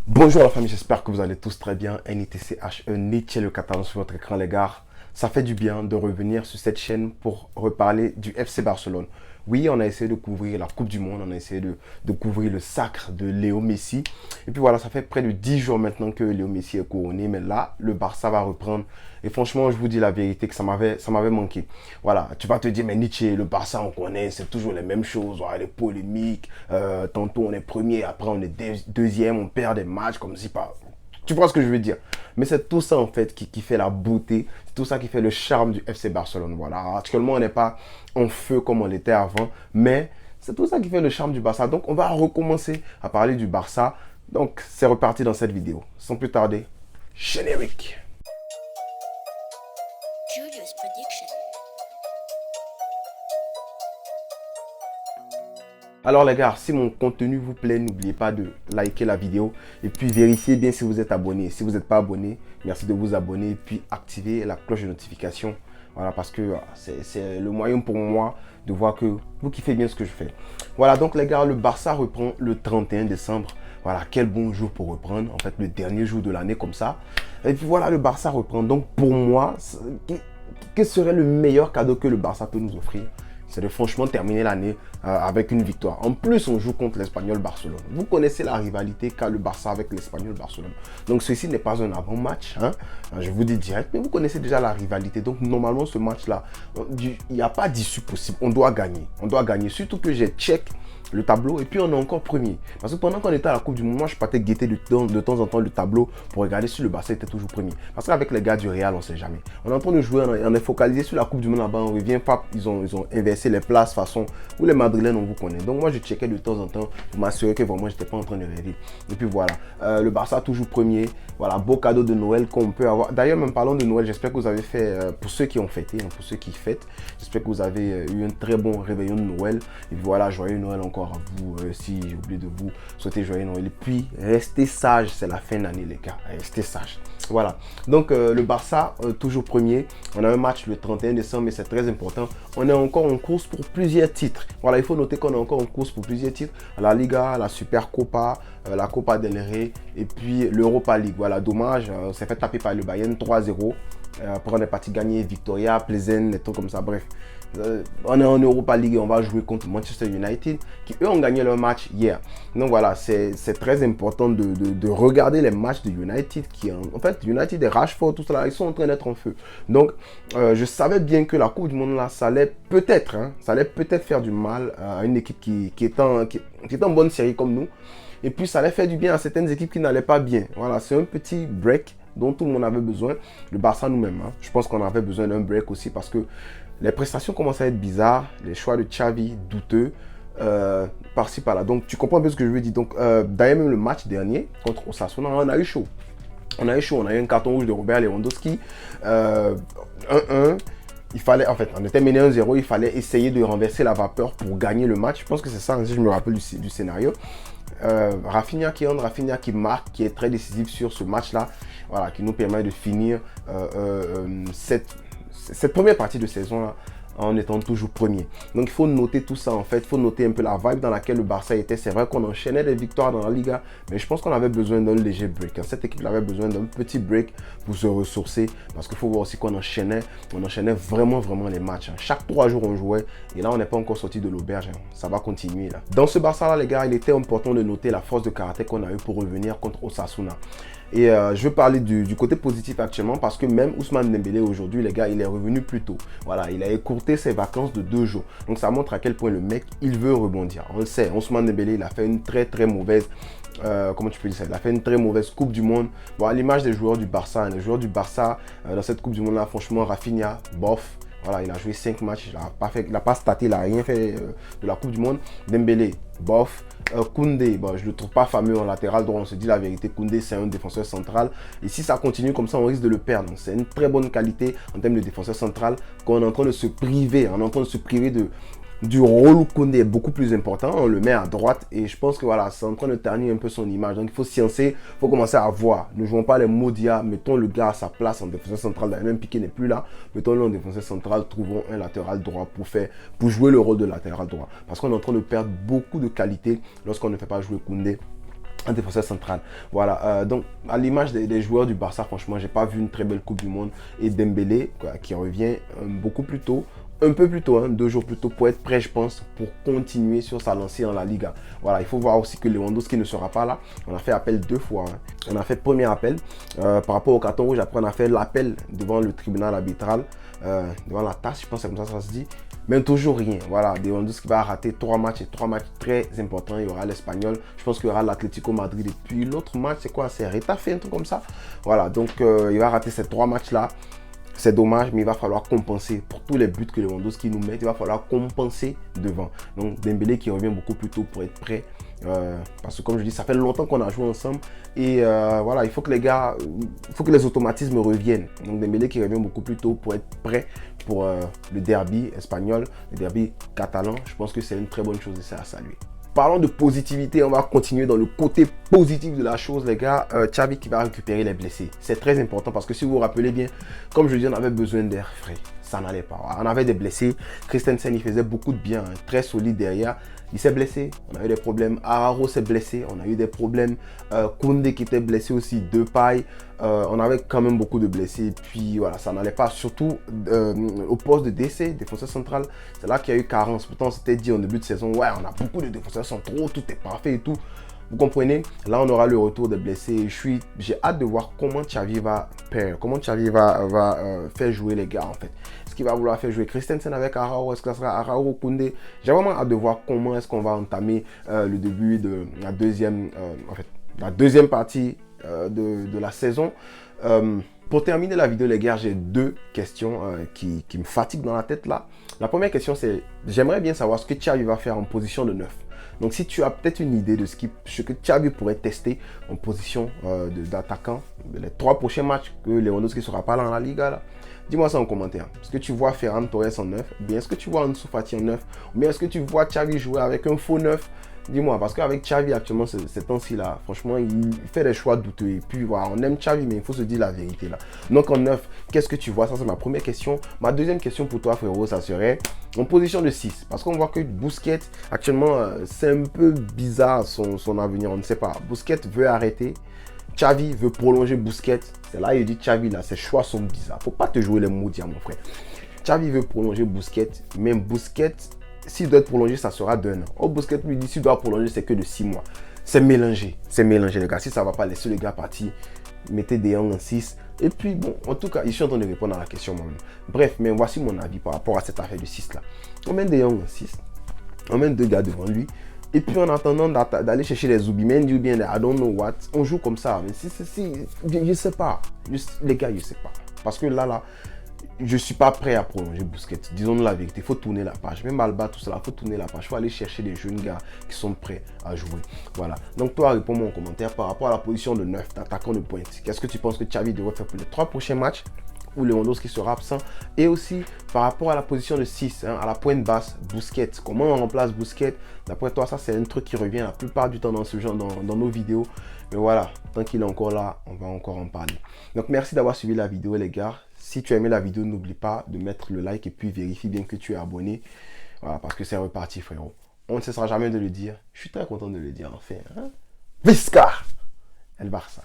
Bonjour la famille, j'espère que vous allez tous très bien. NITCHE, Nietzsche le catalan sur votre écran les gars. Ça fait du bien de revenir sur cette chaîne pour reparler du FC Barcelone. Oui, on a essayé de couvrir la Coupe du Monde, on a essayé de couvrir le sacre de Léo Messi. Et puis voilà, ça fait près de 10 jours maintenant que Léo Messi est couronné. Mais là, le Barça va reprendre. Et franchement, je vous dis la vérité que ça m'avait manqué. Voilà, tu vas te dire, mais Nietzsche, le Barça, on connaît, c'est toujours les mêmes choses. Voilà, les polémiques, tantôt on est premier, après on est deuxième, on perd des matchs comme si pas... Tu vois ce que je veux dire? Mais c'est tout ça en fait qui fait la beauté, c'est tout ça qui fait le charme du FC Barcelone. Voilà, actuellement on n'est pas en feu comme on l'était avant, mais c'est tout ça qui fait le charme du Barça. Donc on va recommencer à parler du Barça. Donc c'est reparti dans cette vidéo. Sans plus tarder, générique. Julius Prediction. Alors les gars, si mon contenu vous plaît, n'oubliez pas de liker la vidéo et puis vérifiez bien si vous êtes abonné. Si vous n'êtes pas abonné, merci de vous abonner et puis activer la cloche de notification. Voilà, parce que c'est le moyen pour moi de voir que vous kiffez bien ce que je fais. Voilà, donc les gars, le Barça reprend le 31 décembre. Voilà, quel bon jour pour reprendre. En fait, le dernier jour de l'année comme ça. Et puis voilà, le Barça reprend. Donc pour moi, quel serait le meilleur cadeau que le Barça peut nous offrir? C'est de franchement terminer l'année avec une victoire. En plus, on joue contre l'Espagnol Barcelone. Vous connaissez la rivalité qu'a le Barça avec l'Espagnol Barcelone. Donc, ceci n'est pas un avant-match. Hein. Je vous dis direct, mais vous connaissez déjà la rivalité. Donc, normalement, ce match-là, il n'y a pas d'issue possible. On doit gagner. On doit gagner. Surtout que j'ai check le tableau et puis on est encore premier. Parce que pendant qu'on était à la Coupe du Monde, moi je partais guetter de temps en temps le tableau pour regarder si le Barça était toujours premier. Parce qu'avec les gars du Real, on ne sait jamais. On est en train de jouer, on est focalisé sur la Coupe du Monde là-bas, on revient pas, ils ont inversé les places façon où les Madrilènes on vous connaît. Donc moi je checkais de temps en temps pour m'assurer que vraiment j'étais pas en train de rêver. Et puis voilà, le Barça toujours premier. Voilà, beau cadeau de Noël qu'on peut avoir. D'ailleurs, même parlant de Noël, j'espère que vous avez fait, pour ceux qui ont fêté, hein, pour ceux qui fêtent, j'espère que vous avez eu un très bon réveillon de Noël. Et puis voilà, joyeux Noël encore à vous. Si j'ai oublié de vous souhaiter joyeux Noël. Et puis, restez sages, c'est la fin d'année les gars, restez sages. Voilà, donc le Barça, toujours premier. On a un match le 31 décembre, mais c'est très important. On est encore en course pour plusieurs titres. Voilà, il faut noter qu'on est encore en course pour plusieurs titres. La Liga, la Super Copa, la Copa del Rey et puis l'Europa League. Voilà, dommage, on s'est fait taper par le Bayern 3-0. Après, on est parti gagner Victoria, Plezen, des trucs comme ça. Bref, on est en Europa League et on va jouer contre Manchester United qui, eux, ont gagné leur match hier. Donc voilà, c'est très important de regarder les matchs de United qui, en fait, United et Rashford, tout ça, ils sont en train d'être en feu. Donc, je savais bien que la Coupe du Monde, là, ça allait peut-être faire du mal à une équipe qui est en bonne série comme nous. Et puis, ça allait faire du bien à certaines équipes qui n'allaient pas bien. Voilà, c'est un petit break dont tout le monde avait besoin. Le Barça nous-mêmes, hein. Je pense qu'on avait besoin d'un break aussi parce que les prestations commencent à être bizarres. Les choix de Xavi, douteux. Par-ci, par-là. Donc, tu comprends un peu ce que je veux dire. Donc, d'ailleurs, même le match dernier contre Osasuna, on a eu chaud. On a eu un carton rouge de Robert Lewandowski. 1-1. Il fallait, en fait, on était mené 1-0. Il fallait essayer de renverser la vapeur pour gagner le match. Je pense que c'est ça, si je me rappelle du scénario. Rafinha qui entre, Rafinha qui marque, qui est très décisif sur ce match-là, voilà, qui nous permet de finir cette première partie de saison-là en étant toujours premier. Donc il faut noter tout ça en fait, il faut noter un peu la vibe dans laquelle le Barça était. C'est vrai qu'on enchaînait des victoires dans la Liga, mais je pense qu'on avait besoin d'un léger break. Cette équipe avait besoin d'un petit break pour se ressourcer, parce qu'il faut voir aussi qu'on enchaînait vraiment les matchs. Chaque 3 jours on jouait, et là on n'est pas encore sorti de l'auberge, ça va continuer là. Dans ce Barça là les gars, il était important de noter la force de caractère qu'on a eu pour revenir contre Osasuna. Et je veux parler du côté positif actuellement parce que même Ousmane Dembélé aujourd'hui, les gars, il est revenu plus tôt. Voilà, il a écourté ses vacances de 2 jours. Donc ça montre à quel point le mec, il veut rebondir. On le sait, Ousmane Dembélé, il a fait une très mauvaise, comment tu peux dire ça, il a fait une très mauvaise Coupe du Monde. Bon, à l'image des joueurs du Barça, les joueurs du Barça, dans cette Coupe du Monde là, franchement, Rafinha, bof. Voilà, il a joué 5 matchs, il n'a pas staté, il n'a rien fait de la Coupe du Monde. Dembélé, bof. Koundé, bon, je ne le trouve pas fameux en latéral droit, on se dit la vérité. Koundé, c'est un défenseur central. Et si ça continue comme ça, on risque de le perdre. Donc, c'est une très bonne qualité en termes de défenseur central qu'on est en train de se priver. On est en train de se priver du rôle où Koundé est beaucoup plus important. On le met à droite et je pense que voilà, c'est en train de ternir un peu son image. Donc il faut sciencer, il faut commencer à voir. Ne jouons pas les Modia, mettons le gars à sa place en défenseur central. Même Piqué n'est plus là. Mettons-le en défenseur central, trouvons un latéral droit pour jouer le rôle de latéral droit. Parce qu'on est en train de perdre beaucoup de qualité lorsqu'on ne fait pas jouer Koundé un défenseur central. Voilà, donc à l'image des joueurs du Barça, franchement, j'ai pas vu une très belle Coupe du Monde. Et Dembélé, quoi, qui revient beaucoup plus tôt, un peu plus tôt, hein, 2 jours plus tôt, pour être prêt, je pense, pour continuer sur sa lancée dans la Liga. Voilà, il faut voir aussi que Lewandowski ne sera pas là. On a fait appel 2 fois. Hein. On a fait premier appel par rapport au carton rouge. Après, on a fait l'appel devant le tribunal arbitral, devant la TAS, je pense que c'est comme ça se dit. Mais toujours rien. Voilà, Lewandowski va rater 3 matchs et 3 matchs très importants. Il y aura l'Espagnol. Je pense qu'il y aura l'Atlético Madrid. Et puis l'autre match, c'est quoi? C'est Retafe, un truc comme ça. Voilà, donc il va rater ces 3 matchs-là. C'est dommage, mais il va falloir compenser pour tous les buts que Lewandowski nous met. Il va falloir compenser devant. Donc Dembélé qui revient beaucoup plus tôt pour être prêt. Parce que comme je dis, ça fait longtemps qu'on a joué ensemble. Et voilà, il faut que les gars, il faut que les automatismes reviennent. Donc Dembélé qui revient beaucoup plus tôt pour être prêt pour le derby espagnol, le derby catalan. Je pense que c'est une très bonne chose et c'est à saluer. Parlons de positivité, on va continuer dans le côté positif de la chose, les gars. Xavi qui va récupérer les blessés. C'est très important parce que si vous vous rappelez bien, comme je dis, on avait besoin d'air frais. Ça n'allait pas. On avait des blessés. Christensen, il faisait beaucoup de bien, hein, très solide derrière. Il s'est blessé, on a eu des problèmes. Araujo s'est blessé, on a eu des problèmes. Koundé qui était blessé aussi, Depay. On avait quand même beaucoup de blessés. Et puis voilà, ça n'allait pas. Surtout au poste de DC, défenseur central. C'est là qu'il y a eu carence. Pourtant, on s'était dit en début de saison, ouais, on a beaucoup de défenseurs centraux, tout est parfait et tout. Vous comprenez? Là, on aura le retour des blessés. J'ai hâte de voir comment Xavi va faire, comment Xavi va faire jouer les gars en fait. Est-ce qu'il va vouloir faire jouer Christensen avec Araujo? Est-ce que ça sera Araujo, Koundé? J'ai vraiment hâte de voir comment est-ce qu'on va entamer le début de la deuxième partie de la saison. Pour terminer la vidéo, les gars, j'ai 2 questions qui me fatiguent dans la tête là. La première question, c'est j'aimerais bien savoir ce que Xavi va faire en position de 9. Donc, si tu as peut-être une idée de ce que Xavi pourrait tester en position d'attaquant, les 3 prochains matchs que Lewandowski ne sera pas là dans la Liga, là, dis-moi ça en commentaire. Est-ce que tu vois Ferran Torres en 9? Ou bien est-ce que tu vois Ansu Fati en 9? Ou bien est-ce que tu vois Xavi jouer avec un faux 9? Dis-moi, parce qu'avec Xavi actuellement, ces temps-ci là, franchement, il fait des choix douteux. Et puis voilà, on aime Xavi, mais il faut se dire la vérité là. Donc en 9, qu'est-ce que tu vois? Ça, c'est ma première question. Ma deuxième question pour toi, frérot, ça serait en position de 6. Parce qu'on voit que Busquets, actuellement, c'est un peu bizarre son avenir. On ne sait pas. Busquets veut arrêter. Xavi veut prolonger Busquets. C'est là il dit Xavi, là, ses choix sont bizarres. Faut pas te jouer les mots, mon frère. Xavi veut prolonger Busquets. Même Busquets, s'il doit être prolongé, ça sera d'1 an. Oh, Busquets lui dit s'il doit prolonger, c'est que de 6 mois. C'est mélangé, les gars. Si ça ne va pas, laisser les gars partir. Mettez des Young en 6. Et puis, bon, en tout cas, je suis en train de répondre à la question moi-même. Bref, mais voici mon avis par rapport à cette affaire de 6 là. On met des Young en 6. On met 2 gars devant lui. Et puis, en attendant d'aller chercher les Zubimendi ou bien les I don't know what, on joue comme ça. Mais je ne sais pas. Les gars, je ne sais pas. Parce que là, je ne suis pas prêt à prolonger Busquets. Disons-nous la vérité, il faut tourner la page. Même Alba, tout cela, il faut tourner la page. Il faut aller chercher des jeunes gars qui sont prêts à jouer. Voilà. Donc, toi, réponds-moi en commentaire par rapport à la position de 9 d'attaquant de pointe. Qu'est-ce que tu penses que Xavi devrait faire pour les 3 prochains matchs où Lewandowski sera absent? Et aussi, par rapport à la position de 6, hein, à la pointe basse, Busquets. Comment on remplace Busquets? D'après toi, ça, c'est un truc qui revient la plupart du temps dans ce genre, dans nos vidéos. Mais voilà, tant qu'il est encore là, on va encore en parler. Donc, merci d'avoir suivi la vidéo, les gars. Si tu as aimé la vidéo, n'oublie pas de mettre le like et puis vérifie bien que tu es abonné. Voilà, parce que c'est reparti, frérot. On ne cessera jamais de le dire. Je suis très content de le dire, enfin. Hein? Visca El Barça.